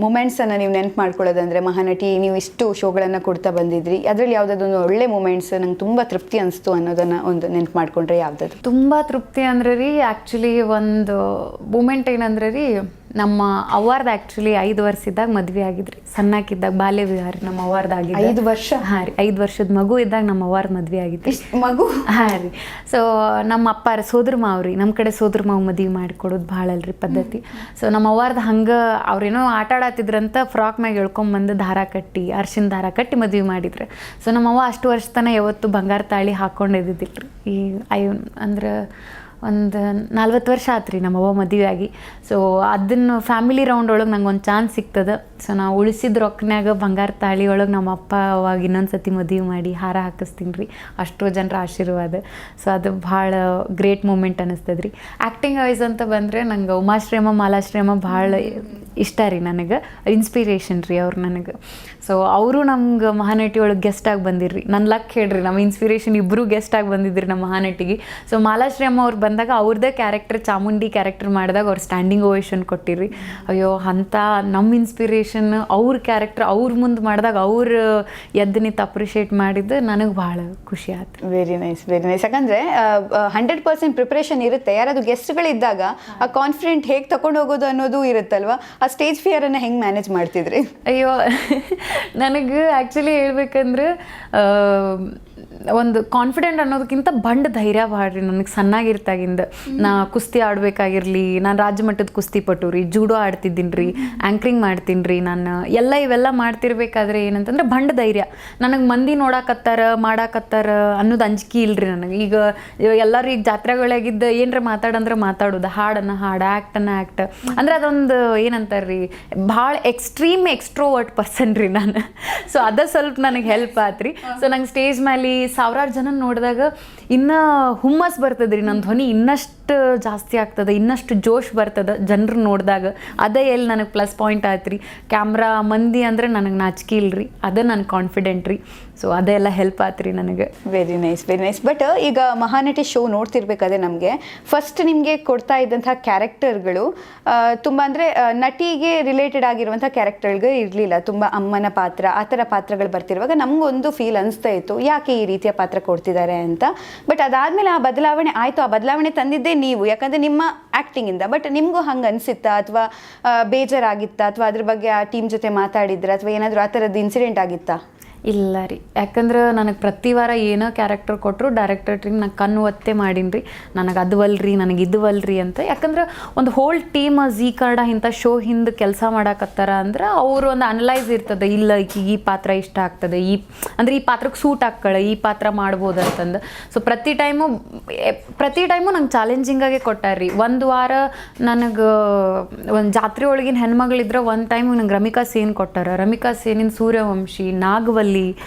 ಮೂಮೆಂಟ್ಸನ್ನು ನೀವು ನೆನ್ಪು ಮಾಡ್ಕೊಳ್ಳೋದಂದರೆ, ಮಹಾನಟಿ ನೀವು ಇಷ್ಟು ಶೋಗಳನ್ನು ಕೊಡ್ತಾ ಬಂದಿದ್ರಿ, ಅದರಲ್ಲಿ ಯಾವುದಾದೊಂದು ಒಳ್ಳೆ ಮೂಮೆಂಟ್ಸ್ ನಂಗೆ ತುಂಬ ತೃಪ್ತಿ ಅನಿಸ್ತು ಅನ್ನೋದನ್ನು ಒಂದು ನೆನ್ಪು ಮಾಡಿಕೊಂಡ್ರೆ ಯಾವುದಾದ್ರು? ತುಂಬ ತೃಪ್ತಿ ಅಂದ್ರೆ ರೀ, ಆ್ಯಕ್ಚುಲಿ ಒಂದು ಮೂಮೆಂಟ್ ಏನಂದ್ರೆ ರೀ, ನಮ್ಮ ಅವ್ವಾರ್ದು ಆ್ಯಕ್ಚುಲಿ 5 ವರ್ಷ ಇದ್ದಾಗ ಮದ್ವೆ ಆಗಿದ್ರಿ, ಸಣ್ಣಕ್ಕಿದ್ದಾಗ ಬಾಲ್ಯ ವಿವಾಹ ನಮ್ಮ ಅವ್ವಾರ್ದು ಆಗಿದ್ದು 5 ವರ್ಷ. ಹಾಂ ರೀ, 5 ವರ್ಷದ ಮಗು ಇದ್ದಾಗ ನಮ್ಮ ಅವ್ವಾರ ಮದ್ವೆ ಆಗಿತ್ತು. ಮಗು? ಹಾಂ ರೀ. ಸೊ ನಮ್ಮ ಅಪ್ಪಾರ ಸೋದ್ರ ಮಾವ್ರಿ, ನಮ್ಮ ಕಡೆ ಸೋದ್ರ ಮಾವು ಮದುವೆ ಮಾಡಿಕೊಡೋದು ಭಾಳ ಅಲ್ರಿ ಪದ್ಧತಿ. ಸೊ ನಮ್ಮ ಅವ್ವಾರ್ದು ಹಂಗೆ ಅವ್ರೇನೋ ಆಟ ಆಡತ್ತಿದ್ರಂತ ಫ್ರಾಕ್ ಮ್ಯಾಗ ಎಳ್ಕೊಂಬಂದು ದಾರ ಕಟ್ಟಿ, ಅರ್ಶಿನ ದಾರ ಕಟ್ಟಿ ಮದುವೆ ಮಾಡಿದ್ರು. ಸೊ ನಮ್ಮವ್ವ ಅಷ್ಟು ವರ್ಷ ತನಕ ಯಾವತ್ತು ಬಂಗಾರ ತಾಳಿ ಹಾಕ್ಕೊಂಡಿದ್ದಿಲ್ಲ ರೀ. ಈ ಅಂದ್ರೆ ಒಂದು 40 ವರ್ಷ ಆತು ರೀ ನಮ್ಮವ್ವ ಮದುವೆ ಆಗಿ. ಸೊ ಅದನ್ನು ಫ್ಯಾಮಿಲಿ ರೌಂಡ್ ಒಳಗೆ ನಂಗೆ ಒಂದು ಚಾನ್ಸ್ ಸಿಗ್ತದೆ. ಸೊ ನಾವು ಉಳಿಸಿದ ರೊಕ್ಕನ್ಯಾಗ ಬಂಗಾರ ತಾಳಿ ಒಳಗೆ ನಮ್ಮ ಅಪ್ಪ ಅವಾಗ ಇನ್ನೊಂದು ಸತಿ ಮದುವೆ ಮಾಡಿ ಹಾರ ಹಾಕಿಸ್ತೀನಿ ರೀ, ಅಷ್ಟೋ ಜನರ ಆಶೀರ್ವಾದ. ಸೊ ಅದು ಭಾಳ ಗ್ರೇಟ್ ಮೂಮೆಂಟ್ ಅನ್ನಿಸ್ತದೆ ರೀ. ಆ್ಯಕ್ಟಿಂಗ್ ವೈಸ್ ಅಂತ ಬಂದರೆ ನಂಗೆ ಉಮಾಶ್ರೇಮ ಮಾಲಾಶ್ರೇಮ ಭಾಳ ಇಷ್ಟ ರೀ, ನನಗೆ ಇನ್ಸ್ಪಿರೇಷನ್ ರೀ ಅವ್ರು ನನಗೆ. ಸೊ ಅವರು ನಮ್ಗೆ ಮಹಾನಟಿ ಒಳಗೆ ಗೆಸ್ಟಾಗಿ ಬಂದಿರ್ರಿ. ನನ್ನ ಲಕ್ ಹೇಳ್ರಿ, ನಮ್ಮ ಇನ್ಸ್ಪಿರೇಷನ್ ಇಬ್ಬರು ಗೆಸ್ಟಾಗಿ ಬಂದಿದ್ರಿ ನಮ್ಮ ಮಹಾನಟಿಗೆ. ಸೊ ಮಾಲಾಶ್ರೇಮ ಅವ್ರು ಬಂದಾಗ ಅವ್ರದ್ದೇ ಕ್ಯಾರೆಕ್ಟರ್, ಚಾಮುಂಡಿ ಕ್ಯಾರೆಕ್ಟರ್ ಮಾಡಿದಾಗ ಅವ್ರು ಸ್ಟ್ಯಾಂಡಿಂಗ್ ಓವೇಷನ್ ಕೊಟ್ಟಿರಿ. ಅಯ್ಯೋ ಅಂಥ ನಮ್ಮ ಇನ್ಸ್ಪಿರೇಷನ್ ಅವ್ರ ಕ್ಯಾರೆಕ್ಟರ್ ಅವ್ರ ಮುಂದೆ ಮಾಡಿದಾಗ ಅವ್ರು ಎದ್ದು ನಿಂತು ಅಪ್ರಿಷಿಯೇಟ್ ಮಾಡಿದ್ದು ನನಗೆ ಭಾಳ ಖುಷಿ ಆಯ್ತು. Very nice, very nice. ಯಾಕಂದರೆ 100% ಪ್ರಿಪ್ರೇಷನ್ ಇರುತ್ತೆ. ಯಾರಾದರೂ ಗೆಸ್ಟ್ಗಳಿದ್ದಾಗ ಆ ಕಾನ್ಫಿಡೆಂಟ್ ಹೇಗೆ ತಗೊಂಡು ಹೋಗೋದು ಅನ್ನೋದು ಇರುತ್ತಲ್ವ. ಆ ಸ್ಟೇಜ್ ಫಿಯರನ್ನು ಹೆಂಗೆ ಮ್ಯಾನೇಜ್ ಮಾಡ್ತಿದ್ರಿ? ಅಯ್ಯೋ ನನಗೆ ಆ್ಯಕ್ಚುಲಿ ಹೇಳ್ಬೇಕಂದ್ರೆ ಒಂದು ಕಾನ್ಫಿಡೆಂಟ್ ಅನ್ನೋದಕ್ಕಿಂತ ಬಂಡ ಧೈರ್ಯ ಭಾಳ ರೀ ನನಗೆ ಸಣ್ಣಾಗಿರ್ತಾಗಿಂದ. ನಾ ಕುಸ್ತಿ ಆಡಬೇಕಾಗಿರಲಿ, ನಾನು ರಾಜ್ಯ ಮಟ್ಟದ ಕುಸ್ತಿ ಪಟು ರೀ, ಜೂಡೋ ಆಡ್ತಿದ್ದೀನಿ ರೀ, ಆ್ಯಂಕ್ರಿಂಗ್ ಮಾಡ್ತೀನಿ ರೀ. ನಾನು ಇವೆಲ್ಲ ಮಾಡ್ತಿರ್ಬೇಕಾದ್ರೆ ಏನಂತಂದ್ರೆ ಬಂಡ ಧೈರ್ಯ. ನನಗೆ ಮಂದಿ ನೋಡಾಕತ್ತಾರ ಮಾಡಾಕತ್ತಾರ ಅನ್ನೋದು ಅಂಜಿಕೆ ಇಲ್ರಿ ನನಗೆ. ಈಗ ಎಲ್ಲರೂ ಈಗ ಜಾತ್ರೆಗಳಾಗಿದ್ದು ಏನರ ಮಾತಾಡಂದ್ರೆ ಮಾತಾಡೋದು, ಹಾಡನ್ನು ಹಾಡು, ಆ್ಯಕ್ಟನ್ನು ಆ್ಯಕ್ಟ್, ಅಂದ್ರೆ ಅದೊಂದು ಏನಂತಾರೆ ರೀ, ಭಾಳ ಎಕ್ಸ್ಟ್ರೀಮ್ ಎಕ್ಸ್ಟ್ರೋವರ್ಟ್ ಪರ್ಸನ್ ರೀ ನಾನು. ಸೊ ಅದ ಸ್ವಲ್ಪ ನನಗೆ ಹೆಲ್ಪ್ ಆತ್ರಿ. ಸೊ ನಂಗೆ ಸ್ಟೇಜ್ ಮೇಲೆ 1000 ಜನ ನೋಡಿದಾಗ ಇನ್ನೂ ಹುಮ್ಮಸ್ ಬರ್ತದೆ ರೀ, ನನ್ನ ಧ್ವನಿ ಇನ್ನಷ್ಟು ಜಾಸ್ತಿ ಆಗ್ತದೆ, ಇನ್ನಷ್ಟು ಜೋಶ್ ಬರ್ತದೆ ಜನರು ನೋಡಿದಾಗ. ಅದೇ ಎಲ್ಲಿ ನನಗೆ ಪ್ಲಸ್ ಪಾಯಿಂಟ್ ಆಯ್ತು ರೀ. ಕ್ಯಾಮ್ರಾ ಮಂದಿ ಅಂದರೆ ನನಗೆ ನಾಚಿಕೆ ಇಲ್ರಿ, ಅದೇ ನನ್ನ ಕಾನ್ಫಿಡೆಂಟ್ ರೀ. ಸೊ ಅದೆಲ್ಲ ಹೆಲ್ಪ್ ಆಯ್ತು ರೀ ನನಗೆ. Very nice, very nice. But ಈಗ ಮಹಾನಟಿ ಶೋ ನೋಡ್ತಿರ್ಬೇಕಾದ್ರೆ ನಮಗೆ ಫಸ್ಟ್ ನಿಮಗೆ ಕೊಡ್ತಾ ಇದ್ದಂಥ ಕ್ಯಾರೆಕ್ಟರ್ಗಳು ತುಂಬ ಅಂದರೆ ನಟಿಗೆ ರಿಲೇಟೆಡ್ ಆಗಿರುವಂಥ ಕ್ಯಾರೆಕ್ಟರ್ಗಳು ಇರಲಿಲ್ಲ. ತುಂಬ ಅಮ್ಮನ ಪಾತ್ರ, ಆ ಥರ ಪಾತ್ರಗಳು ಬರ್ತಿರುವಾಗ ನಮಗೊಂದು ಫೀಲ್ ಅನಿಸ್ತಾ ಇತ್ತು, ಯಾಕೆ ಈ ರೀತಿಯ ಪಾತ್ರ ಕೊಡ್ತಿದ್ದಾರೆ ಅಂತ. ಬಟ್ ಅದಾದಮೇಲೆ ಆ ಬದಲಾವಣೆ ಆಯಿತು. ಆ ಬದಲಾವಣೆ ತಂದಿದ್ದೇ ನೀವು, ಯಾಕಂದರೆ ನಿಮ್ಮ ಆ್ಯಕ್ಟಿಂಗಿಂದ. ಬಟ್ ನಿಮಗೂ ಹಂಗೆ ಅನಿಸುತ್ತಾ, ಅಥವಾ ಬೇಜಾರಾಗಿತ್ತಾ, ಅಥವಾ ಅದ್ರ ಬಗ್ಗೆ ಆ ಟೀಮ್ ಜೊತೆ ಮಾತಾಡಿದ್ರೆ, ಅಥವಾ ಏನಾದರೂ ಆ ಥರದ್ದು ಇನ್ಸಿಡೆಂಟ್ ಆಗಿತ್ತಾ? ಇಲ್ಲ ರೀ, ಯಾಕಂದ್ರೆ ನನಗೆ ಪ್ರತಿ ವಾರ ಏನೋ ಕ್ಯಾರೆಕ್ಟರ್ ಕೊಟ್ಟರು ಡೈರೆಕ್ಟರ್ ಟೀಮ್ ನಾನು ಕಣ್ಣು ಒತ್ತೆ ಮಾಡೀನಿ ರೀ, ನನಗೆ ಅದುವಲ್ರಿ, ನನಗೆ ಇದುವಲ್ರಿ ಅಂತ. ಯಾಕಂದ್ರೆ ಒಂದು ಹೋಲ್ ಟೀಮ್ ಜೀ ಕನ್ನಡ ಇಂಥ ಶೋ ಹಿಂದೆ ಕೆಲಸ ಮಾಡಾಕತ್ತಾರ ಅಂದ್ರೆ ಅವರು ಒಂದು ಅನಲೈಸ್ ಇರ್ತದೆ, ಇಲ್ಲ ಈ ಪಾತ್ರ ಇಷ್ಟ ಆಗ್ತದೆ, ಅಂದರೆ ಈ ಪಾತ್ರಕ್ಕೆ ಸೂಟ್ ಹಾಕ್ಕೊಳ್ಳ, ಈ ಪಾತ್ರ ಮಾಡ್ಬೋದು ಅಂತಂದು. ಸೊ ಪ್ರತಿ ಟೈಮು ನಂಗೆ ಚಾಲೆಂಜಿಂಗಾಗೆ ಕೊಟ್ಟಾರ್ರಿ. ಒಂದು ವಾರ ನನಗೆ ಒಂದು ಜಾತ್ರೆ ಒಳಗಿನ ಹೆಣ್ಮಗಳಿದ್ರೆ ಒಂದು ಟೈಮ್ ನಂಗೆ ರಮಿಕಾ ಸೇನ್ ಕೊಟ್ಟಾರ. ರಮಿಕಾ ಸೇನಿನ ಸೂರ್ಯವಂಶಿ, ನಾಗವಲ್ಲಿ,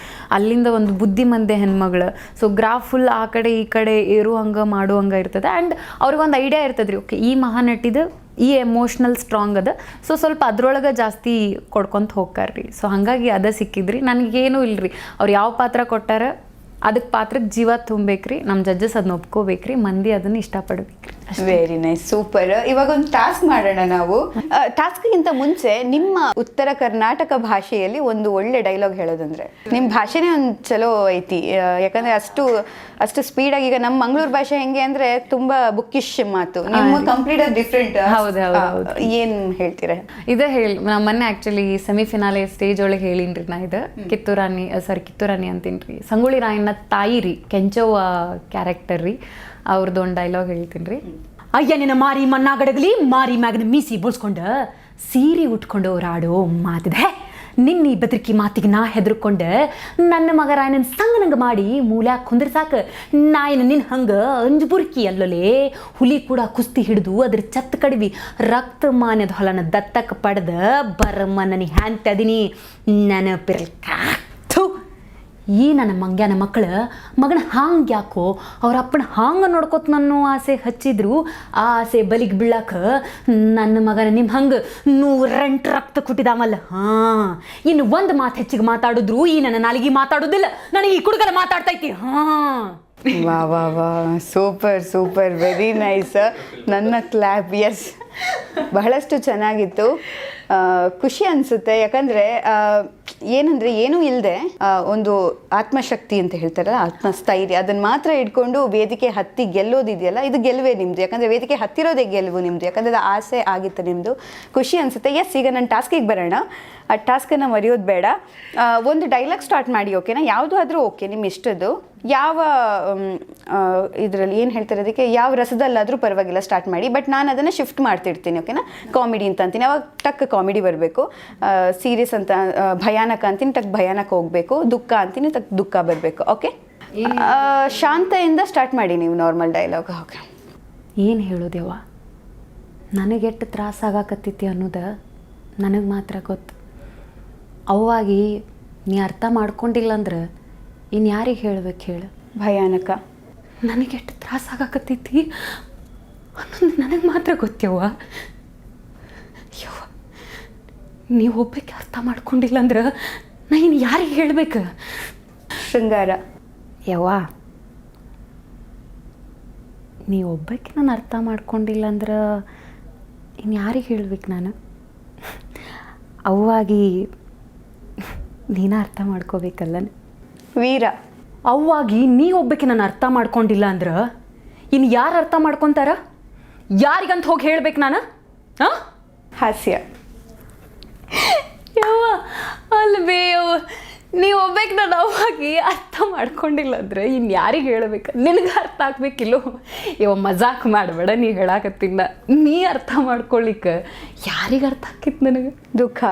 ಅಲ್ಲಿಂದ ಒಂದು ಬುದ್ಧಿಮಂದೆ ಹೆಣ್ಮಗಳು. ಸೊ ಗ್ರಾಫ್ ಫುಲ್ ಆ ಕಡೆ ಈ ಕಡೆ ಏರು ಹಂಗೆ ಮಾಡೋ ಹಂಗೆ ಇರ್ತದೆ. ಆ್ಯಂಡ್ ಅವ್ರಿಗೊಂದು ಐಡಿಯಾ ಇರ್ತದೆ ರೀ, ಓಕೆ ಈ ಮಹಾನಟಿದು ಈ ಎಮೋಷ್ನಲ್ ಸ್ಟ್ರಾಂಗ್ ಅದ, ಸೊ ಸ್ವಲ್ಪ ಅದ್ರೊಳಗೆ ಜಾಸ್ತಿ ಕೊಡ್ಕೊತ ಹೋಗ್ತಾರ್ರಿ. ಸೊ ಹಾಗಾಗಿ ಅದ ಸಿಕ್ಕಿದ್ರಿ. ನನಗೇನೂ ಇಲ್ರಿ, ಅವ್ರು ಯಾವ ಪಾತ್ರ ಕೊಟ್ಟಾರ ಅದಕ್ಕೆ ಪಾತ್ರಕ್ಕೆ ಜೀವ ತುಂಬಬೇಕ್ರಿ, ನಮ್ಮ ಜಡ್ಜಸ್ ಅದನ್ನ ಒಪ್ಕೋಬೇಕ್ರಿ, ಮಂದಿ ಅದನ್ನು ಇಷ್ಟಪಡ್ಬೇಕ್ರಿ. Very nice, super. ಇವಾಗ ಒಂದು ಟಾಸ್ಕ್ ಮಾಡೋಣ ನಾವು. ಟಾಸ್ಕ್ಗಿಂತ ಮುಂಚೆ ನಿಮ್ಮ ಉತ್ತರ ಕರ್ನಾಟಕ ಭಾಷೆಯಲ್ಲಿ ಒಂದು ಒಳ್ಳೆ ಡೈಲಾಗ್ ಹೇಳೋದಂದ್ರೆ, ನಿಮ್ಮ ಭಾಷೆನೇ ಒಂದು ಚಲೋ ಐತಿ. ಯಾಕಂದ್ರೆ ಅಷ್ಟು ಸ್ಪೀಡಾಗಿ, ಈಗ ನಮ್ಮ ಮಂಗಳೂರು ಭಾಷೆ ಹೆಂಗೆ ಅಂದ್ರೆ ತುಂಬಾ ಬುಕ್ಕಿಶ್ ಮಾತು, ನಿಮ್ಮ ಕಂಪ್ಲೀಟ್ ಡಿಫ್ರೆಂಟ್. ಹೌದು. ಏನ್ ಹೇಳ್ತೀರಾ? ಇದೇ ನಮ್ಮ ಮೊನ್ನೆ ಆ್ಯಕ್ಚುಲಿ ಸೆಮಿಫಿನಾಲೆ ಸ್ಟೇಜ್ ಒಳಗೆ ಹೇಳಿನ್ರಿ ನಾ. ಇದು ಕಿತ್ತೂರಾಣಿ ಅಂತೀನಿ ರೀ, ಸಂಗೊಳ್ಳಿ ರಾಯಣ್ಣ ತಾಯಿ ರೀ, ಕೆಂಚವ್ವ ಕ್ಯಾರೆಕ್ಟರ್ ರೀ, ಅವ್ರದ್ದು ಒಂದು ಡೈಲಾಗ್ ಹೇಳ್ತೀನಿ ರೀ. ಅಯ್ಯ ನಿನ್ನ ಮಾರಿ ಮಣ್ಣಾಗಡಗಲಿ, ಮಾರಿ ಮ್ಯಾಗನ ಮೀಸಿ ಬೋಳ್ಸ್ಕೊಂಡು ಸೀರೆ ಉಟ್ಕೊಂಡು ಓರಾಡೋ ಮಾತಿದೆ. ನಿನ್ನ ಈ ಬೆದರಿಕೆ ಮಾತಿಗೆ ನಾ ಹೆದರ್ಕೊಂಡು ನನ್ನ ಮಗ ರಾಯನ ಸಂಗನಂಗೆ ಮಾಡಿ ಮೂಲ್ಯಾಕ ಕುಂದ್ರ ಸಾಕು. ನಾಯಿನ ನಿನ್ನ ಹಂಗೆ ಅಂಜುಬುರ್ಕಿ ಅಲ್ಲಲೇ, ಹುಲಿ ಕೂಡ ಕುಸ್ತಿ ಹಿಡಿದು ಅದ್ರ ಚತ್ ಕಡಿವಿ ರಕ್ತ ಮಾನ್ಯದ ಹೊಲನ ದತ್ತಕ್ಕೆ ಪಡೆದ ಬರಮ್ಮ ನನಗೆ ಹ್ಯಾಂತ ಅದೀನಿ ನೆನಪಿರಲ್ಕ. ಈ ನನ್ನ ಮಂಗ್ಯಾನ ಮಗನ ಹಾಂಗೆ ಯಾಕೋ ಅವ್ರ ಅಪ್ಪನ ಹಾಂಗೆ ನೋಡ್ಕೊತ ನನ್ನ ಆಸೆ ಹಚ್ಚಿದ್ರು, ಆ ಆಸೆ ಬಲಿಗೆ ಬೀಳಾಕ ನನ್ನ ಮಗನ ನಿಮ್ಮ ಹಂಗೆ 108 ರಕ್ತ ಕುಟ್ಟಿದಾಮಲ್ಲ. ಇನ್ನು ಒಂದು ಮಾತು ಹೆಚ್ಚಿಗೆ ಮಾತಾಡಿದ್ರು ಈ ನನ್ನ ನಾಲಿಗೆ ಮಾತಾಡೋದಿಲ್ಲ, ನನಗೆ ಈ ಕುಡುಗರ ಮಾತಾಡ್ತೈತಿ. ವಾ ವಾ ವಾ, ಸೂಪರ್ ಸೂಪರ್, ವೆರಿ ನೈಸ್. ನನ್ನ ಕ್ಲಾಪ್. ಎಸ್, ಬಹಳಷ್ಟು ಚೆನ್ನಾಗಿತ್ತು. ಖುಷಿ ಅನಿಸುತ್ತೆ. ಯಾಕಂದರೆ ಏನಂದರೆ ಏನೂ ಇಲ್ಲದೆ ಒಂದು ಆತ್ಮಶಕ್ತಿ ಅಂತ ಹೇಳ್ತಾರಲ್ಲ, ಆತ್ಮಸ್ಥೈರ್ಯ, ಅದನ್ನು ಮಾತ್ರ ಇಟ್ಕೊಂಡು ವೇದಿಕೆ ಹತ್ತಿ ಗೆಲ್ಲೋದಿದೆಯಲ್ಲ, ಇದು ಗೆಲುವೇ ನಿಮ್ಮದು. ಯಾಕಂದರೆ ವೇದಿಕೆ ಹತ್ತಿರೋದೇ ಗೆಲುವು ನಿಮ್ಮದು, ಯಾಕಂದರೆ ಅದು ಆಸೆ ಆಗಿತ್ತು ನಿಮ್ಮದು. ಖುಷಿ ಅನಿಸುತ್ತೆ. ಎಸ್, ಈಗ ನನ್ನ ಟಾಸ್ಕಿಗೆ ಬರೋಣ. ಆ ಟಾಸ್ಕನ್ನು ಮರೆಯೋದು ಬೇಡ. ಒಂದು ಡೈಲಾಗ್ ಸ್ಟಾರ್ಟ್ ಮಾಡಿ, ಓಕೆನಾ? ಯಾವುದೂ ಆದರೂ ಓಕೆ, ನಿಮ್ಮ ಇಷ್ಟದ್ದು. ಯಾವ ಇದರಲ್ಲಿ ಏನು ಹೇಳ್ತಾರೆ ಅದಕ್ಕೆ, ಯಾವ ರಸದಲ್ಲಾದರೂ ಪರವಾಗಿಲ್ಲ ಸ್ಟಾರ್ಟ್ ಮಾಡಿ. ಬಟ್ ನಾನು ಅದನ್ನು ಶಿಫ್ಟ್ ಮಾಡ್ತಿರ್ತೀನಿ, ಓಕೆನಾ? ಕಾಮಿಡಿ ಅಂತ ಅಂತೀನಿ, ಅವಾಗ ಟಕ್ ಕಾಮಿಡಿ ಬರಬೇಕು. ಸೀರಿಯಸ್ ಅಂತ ಭಯಾನಕ ಅಂತೀನಿ, ಟಕ್ ಭಯಾನಕ ಹೋಗಬೇಕು. ದುಃಖ ಅಂತೀನಿ, ಟಕ್ ದುಃಖ ಬರಬೇಕು. ಓಕೆ, ಶಾಂತೆಯಿಂದ ಸ್ಟಾರ್ಟ್ ಮಾಡಿ ನೀವು ನಾರ್ಮಲ್ ಡೈಲಾಗ್. ಓಕೆ. ಏನು ಹೇಳೋದೇವ, ನನಗೆಟ್ಟು ತ್ರಾಸಾಗಕತ್ತೈತಿ ಅನ್ನೋದು ನನಗೆ ಮಾತ್ರ ಗೊತ್ತು. ಅವಾಗಿ ನೀ ಅರ್ಥ ಮಾಡ್ಕೊಂಡಿಲ್ಲ ಅಂದ್ರೆ ಇನ್ನು ಯಾರಿಗೆ ಹೇಳ್ಬೇಕು ಹೇಳು? ಭಯಾನಕ. ನನಗೆಷ್ಟು ತ್ರಾಸಾಗಕತ್ತೈತಿ ಅನ್ನೋದು ನನಗೆ ಮಾತ್ರ ಗೊತ್ತವ್ವ. ಯವ್ವ, ನೀವು ಒಬ್ಬಕ್ಕೆ ಅರ್ಥ ಮಾಡ್ಕೊಂಡಿಲ್ಲ ಅಂದ್ರೆ ನಾ ಇನ್ನು ಯಾರಿಗೆ ಹೇಳ್ಬೇಕು? ಶೃಂಗಾರ. ಯವ್ವ, ನೀವು ಒಬ್ಬಕ್ಕೆ ನಾನು ಅರ್ಥ ಮಾಡ್ಕೊಂಡಿಲ್ಲ ಅಂದ್ರೆ ಇನ್ನು ಯಾರಿಗೆ ಹೇಳ್ಬೇಕು ನಾನು? ಅವಾಗಿ ನೀನ ಅರ್ಥ ಮಾಡ್ಕೋಬೇಕಲ್ಲ. ವೀರ. ಅವಾಗಿ ನೀ ಒಬ್ಬಕ್ಕೆ ನಾನು ಅರ್ಥ ಮಾಡ್ಕೊಂಡಿಲ್ಲ ಅಂದ್ರೆ ಇನ್ನು ಯಾರು ಅರ್ಥ ಮಾಡ್ಕೊತಾರ? ಯಾರಿಗಂತ ಹೋಗಿ ಹೇಳ್ಬೇಕು ನಾನು? ಹಾಂ, ಹಾಸ್ಯ. ಯವ್ವ, ಅಲ್ವೇ ಯವ್ವ, ನೀವು ಒಬ್ಬಕ್ಕೆ ನಾನು ಅವಾಗಿ ಅರ್ಥ ಮಾಡ್ಕೊಂಡಿಲ್ಲ ಅಂದ್ರೆ ಇನ್ನು ಯಾರಿಗೆ ಹೇಳ್ಬೇಕು? ನಿನಗೆ ಅರ್ಥ ಆಗ್ಬೇಕಿಲ್ಲೋ? ಯವ್ವ, ಮಜಾಕ್ ಮಾಡಬೇಡ, ನೀ ಹೇಳಾಕತ್ತಿಲ್ಲ. ನೀ ಅರ್ಥ ಮಾಡ್ಕೊಳ್ಳಿಕ್ಕೆ ಯಾರಿಗೆ ಅರ್ಥ ಆಕಿತ್ತು ನನಗೆ? ದುಃಖ.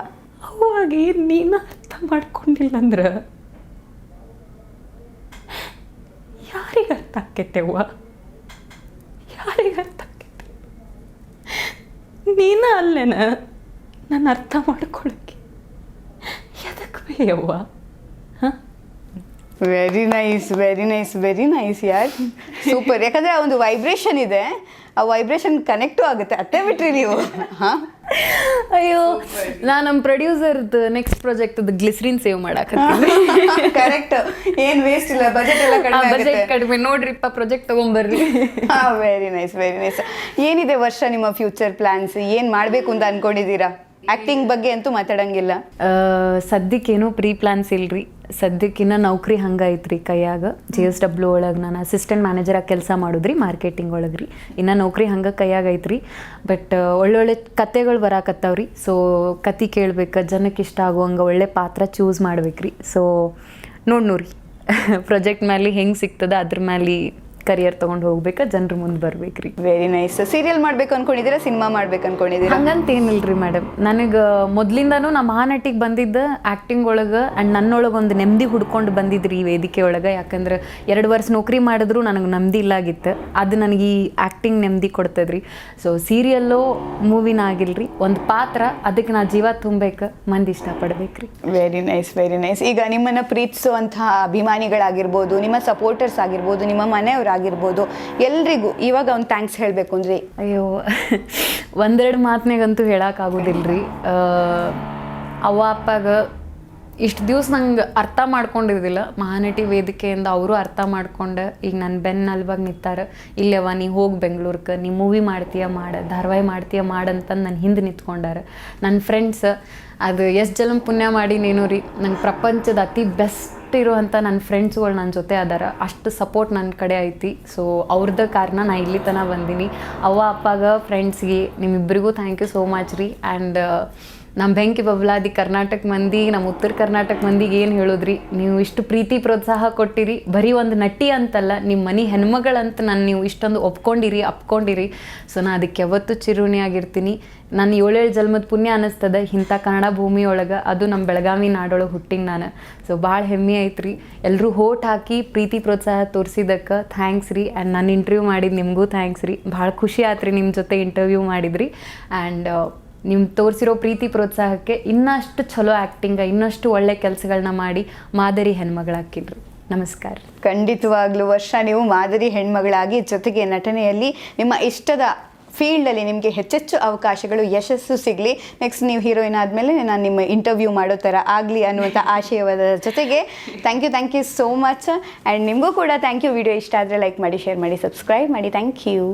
ಅವಾಗಿ ನೀನು ಅರ್ಥ ಮಾಡ್ಕೊಂಡಿಲ್ಲ ಅಂದ್ರೆ ಯಾರಿಗೆ ಅರ್ಥ ಆಕೈತೆವ್ವ? ಯಾರಿಗೆ ಅರ್ಥ ಆಕೈತೆ? ನೀನ ಅಲ್ಲೇನ ನಾನು ಅರ್ಥ ಮಾಡ್ಕೊಳಕ್ಕೆ? ಎದಕ್ಕೆ ಬೇಯವ್ವ? ಹಾಂ, very nice, very nice, very nice ಯಾರ್. ಸೂಪರ್. ಯಾಕಂದರೆ ಆ ಒಂದು ವೈಬ್ರೇಷನ್ ಇದೆ, ಆ ವೈಬ್ರೇಷನ್ ಕನೆಕ್ಟು ಆಗುತ್ತೆ. ಅತ್ತೆ ಬಿಟ್ರಿ ನೀವು. ಹಾಂ, ಅಯ್ಯೋ, ನಾನು ನಮ್ಮ ಪ್ರೊಡ್ಯೂಸರ್ದು ನೆಕ್ಸ್ಟ್ ಪ್ರಾಜೆಕ್ಟ್ದು ಗ್ಲಿಸರಿನ್ ಸೇವ್ ಮಾಡಕ್ಕೆ. ಕರೆಕ್ಟ್. ಏನು ವೇಸ್ಟ್ ಇಲ್ಲ, ಬಜೆಟ್ ಎಲ್ಲ ಕಡಿಮೆ ಆಗುತ್ತೆ. ಬಜೆಟ್ ಕಡಿಮೆ ನೋಡ್ರಿಪ್ಪ, ಪ್ರಾಜೆಕ್ಟ್ ತೊಗೊಂಬರ್ರಿ. ಹಾಂ, ವೆರಿ ನೈಸ್, ವೆರಿ ನೈಸ್. ಏನಿದೆ ವರ್ಷ ನಿಮ್ಮ ಫ್ಯೂಚರ್ ಪ್ಲ್ಯಾನ್ಸ್? ಏನು ಮಾಡಬೇಕು ಅಂತ ಅಂದ್ಕೊಂಡಿದ್ದೀರಾ? ಆ್ಯಕ್ಟಿಂಗ್ ಬಗ್ಗೆ ಅಂತೂ ಮಾತಾಡಂಗಿಲ್ಲ. ಸದ್ಯಕ್ಕೇನು ಪ್ರೀ ಪ್ಲ್ಯಾನ್ಸ್ ಇಲ್ರಿ. ಸದ್ಯಕ್ಕಿನ್ನ ನೌಕರಿ ಹಂಗೈತ್ರಿ ಕೈಯಾಗ. JSW ಒಳಗೆ ನಾನು ಅಸಿಸ್ಟೆಂಟ್ ಮ್ಯಾನೇಜರಾಗಿ ಕೆಲಸ ಮಾಡಿದ್ರಿ, ಮಾರ್ಕೆಟಿಂಗ್ ಒಳಗೆ ರೀ. ಇನ್ನು ನೌಕರಿ ಹಂಗೆ ಕೈಯಾಗ ಐತ್ರಿ. ಬಟ್ ಒಳ್ಳೊಳ್ಳೆ ಕತೆಗಳು ಬರಾಕತ್ತಾವ್ರಿ. ಸೊ ಕತೆ ಕೇಳ್ಬೇಕು, ಜನಕ್ಕೆ ಇಷ್ಟ ಆಗುವಂಗೆ ಒಳ್ಳೆ ಪಾತ್ರ ಚೂಸ್ ಮಾಡ್ಬೇಕ್ರಿ. ಸೊ ನೋಡ್ರಿ ಪ್ರಾಜೆಕ್ಟ್ ಮೇಲೆ ಹೆಂಗೆ ಸಿಗ್ತದೆ ಅದ್ರ ಮೇಲೆ ಕರಿಯರ್ ತೊಗೊಂಡು ಹೋಗ್ಬೇಕಾ, ಜನರ ಮುಂದೆ ಬರ್ಬೇಕ್ರಿ. Very nice. ಸೀರಿಯಲ್ ಮಾಡ್ಬೇಕು ಅನ್ಕೊಂಡಿದ್ದೀರಾ, ಸಿನಿಮಾ ಮಾಡ್ಬೇಕು ಅನ್ಕೊಂಡಿದ್ದೀರಾ? ಹಂಗಂತ ಏನಿಲ್ರಿ ಮೇಡಮ್. ನನಗೆ ಮೊದಲಿಂದನೂ ನಾ ಮಹಾನಟಿಗೆ ಬಂದಿದ್ದ ಆ್ಯಕ್ಟಿಂಗ್ ಒಳಗೆ ಆ್ಯಂಡ್ ನನ್ನೊಳಗೆ ಒಂದು ನೆಮ್ಮದಿ ಹುಡ್ಕೊಂಡು ಬಂದಿದ್ರಿ ಈ ವೇದಿಕೆ ಒಳಗೆ. ಯಾಕಂದ್ರೆ 2 ವರ್ಷ ನೌಕರಿ ಮಾಡಿದ್ರು ನನಗೆ ನೆಮ್ಮದಿ ಇಲ್ಲಾಗಿತ್ತು. ಅದು ನನಗೆ ಈ ಆ್ಯಕ್ಟಿಂಗ್ ನೆಮ್ಮದಿ ಕೊಡ್ತದ್ರಿ. ಸೊ ಸೀರಿಯಲ್ಲೋ ಮೂವಿನ ಆಗಿಲ್ರಿ, ಒಂದು ಪಾತ್ರ, ಅದಕ್ಕೆ ನಾ ಜೀವ ತುಂಬಬೇಕು, ಮಂದಿ ಇಷ್ಟಪಡ್ಬೇಕ್ರಿ. Very nice, very nice. ಈಗ ನಿಮ್ಮನ್ನು ಪ್ರೀತಿಸುವಂತಹ ಅಭಿಮಾನಿಗಳಾಗಿರ್ಬೋದು, ನಿಮ್ಮ ಸಪೋರ್ಟರ್ಸ್ ಆಗಿರ್ಬೋದು, ನಿಮ್ಮ ಮನೆಯವರಾಗಿರ್ಬೋದು, ಎಲ್ರಿಗೂ ಇವಾಗ ಒಂದು ಥ್ಯಾಂಕ್ಸ್ ಹೇಳಬೇಕು ಅಂದ್ರೆ? ಅಯ್ಯೋ, ಒಂದೆರಡು ಮಾತನಾಗಂತೂ ಹೇಳೋಕ್ಕಾಗೋದಿಲ್ರಿ. ಅವ್ವ ಅಪ್ಪಾಗ ಇಷ್ಟು ದಿವ್ಸ ನಂಗೆ ಅರ್ಥ ಮಾಡ್ಕೊಂಡಿದ್ದಿಲ್ಲ. ಮಹಾನಟಿ ವೇದಿಕೆಯಿಂದ ಅವರು ಅರ್ಥ ಮಾಡ್ಕೊಂಡು ಈಗ ನನ್ನ ಬೆನ್ನಲ್ವಾಗ ನಿಂತಾರೆ. ಇಲ್ಲವ ನೀ ಹೋಗಿ ಬೆಂಗ್ಳೂರ್ಗೆ, ನೀ ಮೂವಿ ಮಾಡ್ತೀಯ ಧಾರಾವಾಹಿ ಮಾಡ್ತೀಯ ಮಾಡಂತಂದು ನನ್ನ ಹಿಂದೆ ನಿಂತ್ಕೊಂಡಾರ. ನನ್ನ ಫ್ರೆಂಡ್ಸ್ ಅದು ಎಷ್ಟು ಜನ ಪುಣ್ಯ ಮಾಡಿ ನೀನು ರೀ, ನಂಗೆ ಪ್ರಪಂಚದ ಅತಿ ಬೆಸ್ಟ್ ಇರುವಂಥ ನನ್ನ ಫ್ರೆಂಡ್ಸ್ಗಳು ನನ್ನ ಜೊತೆ ಅದಾರ. ಅಷ್ಟು ಸಪೋರ್ಟ್ ನನ್ನ ಕಡೆ ಐತಿ. ಸೊ ಅವ್ರದ್ದು ಕಾರಣ ನಾ ಇಲ್ಲಿ ತನಕ ಬಂದೀನಿ. ಅವ್ವ ಅಪ್ಪಾಗ, ಫ್ರೆಂಡ್ಸ್ಗೆ, ನಿಮ್ಮಿಬ್ಬರಿಗೂ ಥ್ಯಾಂಕ್ ಯು ಸೋ ಮಚ್ ರೀ. ಆ್ಯಂಡ್ ನಮ್ಮ ಬೆಂಕಿ ಬಬ್ಲಾದಿ ಕರ್ನಾಟಕ ಮಂದಿ, ನಮ್ಮ ಉತ್ತರ ಕರ್ನಾಟಕ ಮಂದಿಗೆ ಏನು ಹೇಳೋದ್ರಿ, ನೀವು ಇಷ್ಟು ಪ್ರೀತಿ ಪ್ರೋತ್ಸಾಹ ಕೊಟ್ಟಿರಿ. ಬರೀ ಒಂದು ನಟಿ ಅಂತಲ್ಲ, ನಿಮ್ಮ ಮನೆ ಹೆಣ್ಮಗಳಂತ ನಾನು ನೀವು ಇಷ್ಟೊಂದು ಅಪ್ಕೊಂಡಿರಿ. ಸೊ ನಾನು ಅದಕ್ಕೆ ಯಾವತ್ತೂ ಚಿರುಣಿಯಾಗಿರ್ತೀನಿ. ನಾನು 7 ಜನ್ಮದ ಪುಣ್ಯ ಅನ್ನಿಸ್ತದೆ ಇಂಥ ಕನ್ನಡ ಭೂಮಿಯೊಳಗೆ, ಅದು ನಮ್ಮ ಬೆಳಗಾವಿ ನಾಡೊಳಗೆ ಹುಟ್ಟಿನ ನಾನು. ಸೊ ಭಾಳ ಹೆಮ್ಮೆ ಐತ್ರಿ. ಎಲ್ಲರೂ ಹೋಟ್ ಹಾಕಿ ಪ್ರೀತಿ ಪ್ರೋತ್ಸಾಹ ತೋರಿಸಿದ್ದಕ್ಕೆ ಥ್ಯಾಂಕ್ಸ್ ರೀ. ಆ್ಯಂಡ್ ನಾನು ಇಂಟರ್ವ್ಯೂ ಮಾಡಿದ್ದು ನಿಮಗೂ ಥ್ಯಾಂಕ್ಸ್ ರೀ. ಭಾಳ ಖುಷಿ ಆತ್ರಿ ನಿಮ್ಮ ಜೊತೆ ಇಂಟರ್ವ್ಯೂ ಮಾಡಿದ್ರಿ. ಆ್ಯಂಡ್ ನಿಮ್ಮ ತೋರಿಸಿರೋ ಪ್ರೀತಿ ಪ್ರೋತ್ಸಾಹಕ್ಕೆ ಇನ್ನಷ್ಟು ಚಲೋ ಆ್ಯಕ್ಟಿಂಗ, ಇನ್ನಷ್ಟು ಒಳ್ಳೆ ಕೆಲಸಗಳನ್ನ ಮಾಡಿ ಮಾದರಿ ಹೆಣ್ಮಗಳಾಕಿದ್ರಿ. ನಮಸ್ಕಾರ. ಖಂಡಿತವಾಗ್ಲೂ ವರ್ಷ ನೀವು ಮಾದರಿ ಹೆಣ್ಮಗಳಾಗಿ, ಜೊತೆಗೆ ನಟನೆಯಲ್ಲಿ ನಿಮ್ಮ ಇಷ್ಟದ ಫೀಲ್ಡಲ್ಲಿ ನಿಮಗೆ ಹೆಚ್ಚೆಚ್ಚು ಅವಕಾಶಗಳು, ಯಶಸ್ಸು ಸಿಗಲಿ. ನೆಕ್ಸ್ಟ್ ನೀವು ಹೀರೋಯಿನ್ ಆದಮೇಲೆ ನಾನು ನಿಮ್ಮ ಇಂಟರ್ವ್ಯೂ ಮಾಡೋ ಥರ ಆಗಲಿ ಅನ್ನುವಂಥ ಆಶಯವಾದ ಜೊತೆಗೆ thank you so much. And ನಿಮಗೂ ಕೂಡ ಥ್ಯಾಂಕ್ ಯು. ವಿಡಿಯೋ ಇಷ್ಟ ಆದರೆ ಲೈಕ್ ಮಾಡಿ, ಶೇರ್ ಮಾಡಿ, ಸಬ್ಸ್ಕ್ರೈಬ್ ಮಾಡಿ. Thank you.